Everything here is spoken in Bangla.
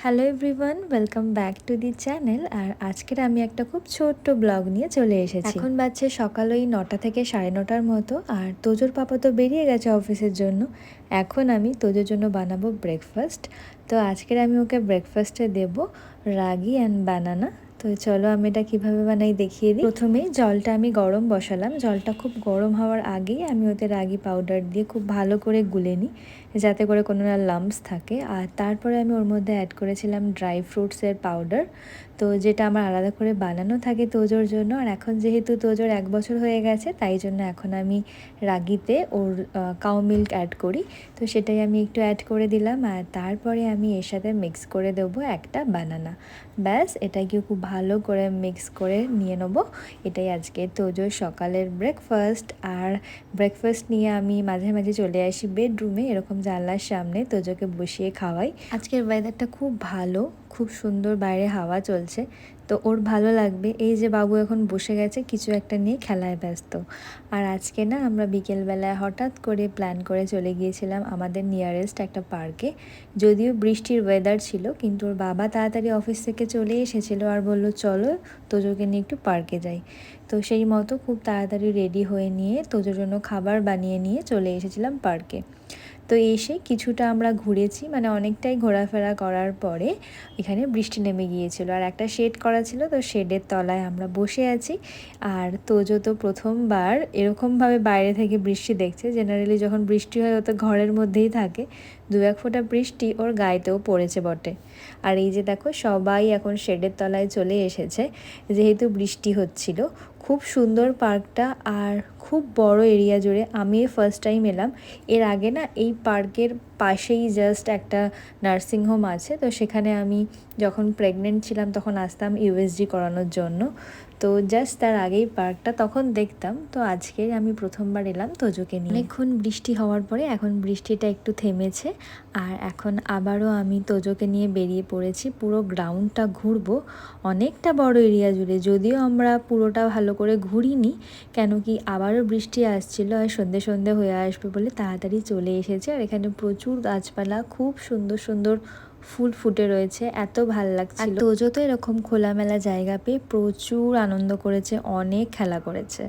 Hello everyone, welcome back to the channel. আর আজকের আমি একটা খুব ছোট্ট ব্লগ নিয়ে চলে এসেছি। এখন বাজছে সকাল ওই 9টা থেকে 9:30টার মতো। আর তোজোর পাপা তো বেরিয়ে গেছে অফিসের জন্য। এখন আমি তোজোর জন্য বানাবো ব্রেকফাস্ট। তো আজকের আমি ওকে ব্রেকফাস্টে দেব রাগি অ্যান্ড বানানা। তো চলো আমি এটা কীভাবে বানাই দেখিয়ে দিই। প্রথমেই জলটা আমি গরম বসালাম। জলটা খুব গরম হওয়ার আগেই আমি ওতে রাগি পাউডার দিয়ে খুব ভালো করে গুলে নিই, যাতে করে কোনো না লাম্পস থাকে। আর তারপরে আমি ওর মধ্যে অ্যাড করেছিলাম ড্রাই ফ্রুটসের পাউডার, তো যেটা আমার আলাদা করে বানানো থাকে তোজোর জন্য। আর এখন যেহেতু তোজোর 1 বছর হয়ে গেছে, তাই জন্য এখন আমি রাগিতে ওর কাউ মিল্ক অ্যাড করি, তো সেটাই আমি একটু অ্যাড করে দিলাম। আর তারপরে আমি এর সাথে মিক্স করে দেবো একটা বানানা। ব্যাস, এটাকে খুব ভালো করে মিক্স করে নিয়ে নেবো। এটাই আজকে তোজোর সকালের ব্রেকফাস্ট। আর ব্রেকফাস্ট নিয়ে আমি মাঝে মাঝে চলে আসি বেডরুমে, এরকম জানলার সামনে তোজোকে বসিয়ে খাওয়াই। আজকের ওয়েদারটা খুব ভালো, খুব সুন্দর, বাইরে হাওয়া চলছে, তো ওর ভালো লাগবে। এই যে বাবু এখন বসে গেছে কিছু একটা নিয়ে খেলায় ব্যস্ত। আর আজকে না আমরা বিকেলবেলায় হঠাৎ করে প্ল্যান করে চলে গিয়েছিলাম আমাদের নিয়ারেস্ট একটা পার্কে। যদিও বৃষ্টির ওয়েদার ছিল, কিন্তু ওর বাবা তাড়াতাড়ি অফিস থেকে চলে এসেছিলো আর বললো চলো তোজোকে নিয়ে একটু পার্কে যাই। তো সেই মতো খুব তাড়াতাড়ি রেডি হয়ে নিয়ে তোজোর জন্য খাবার বানিয়ে নিয়ে চলে এসেছিলাম পার্কে। তো এসে কিছুটা আমরা ঘুরেছি, মানে অনেকটাই ঘোরাফেরা করার পরে এখানে বৃষ্টি নেমে গিয়েছিল আর একটা শেড করা ছিল, তো শেডের তলায় আমরা বসে আছি। আর তোজো তো প্রথমবার এরকমভাবে বাইরে থেকে বৃষ্টি দেখছে। জেনারেলি যখন বৃষ্টি হয় ও তো ঘরের মধ্যেই থাকে, 2-1 ফোঁটা বৃষ্টি ওর গায়েতেও পড়েছে বটে। আর এই যে দেখো সবাই এখন শেডের তলায় চলে এসেছে, যেহেতু বৃষ্টি হচ্ছিল। খুব সুন্দর পার্কটা আর খুব বড় এরিয়া জুড়ে। আমি ফার্স্ট টাইম এলাম। এর আগে না এই পার্কের পাশেই জাস্ট একটা নার্সিংহোম আছে, তো সেখানে আমি যখন প্রেগনেন্ট ছিলাম তখন আসতাম ইউএসজি করানোর জন্য। তো জাস্ট তার আগেই পার্কটা তখন দেখতাম। তো আজকে আমি প্রথমবার এলাম তোজোকে নিয়ে। অনেকক্ষণ বৃষ্টি হওয়ার পরে এখন বৃষ্টিটা একটু থেমেছে। আর এখন আবারও আমি তোজোকে নিয়ে বেরিয়ে পড়েছি। পুরো গ্রাউন্ডটা ঘুরবো, অনেকটা বড় এরিয়া জুড়ে। যদিও আমরা পুরোটা ভালো করে ঘুরিনি, কেন কি আবারও বৃষ্টি আসছিল আর সন্ধে সন্ধে হয়ে আসবে বলে তাড়াতাড়ি চলে এসেছে। আর এখানে প্রচুর গাছপালা, খুব সুন্দর সুন্দর ফুল ফুটে রয়েছে, এত ভাল লাগছিল। তোজো তো এরকম খোলামেলা জায়গা পেয়ে প্রচুর আনন্দ করেছে, অনেক খেলা করেছে।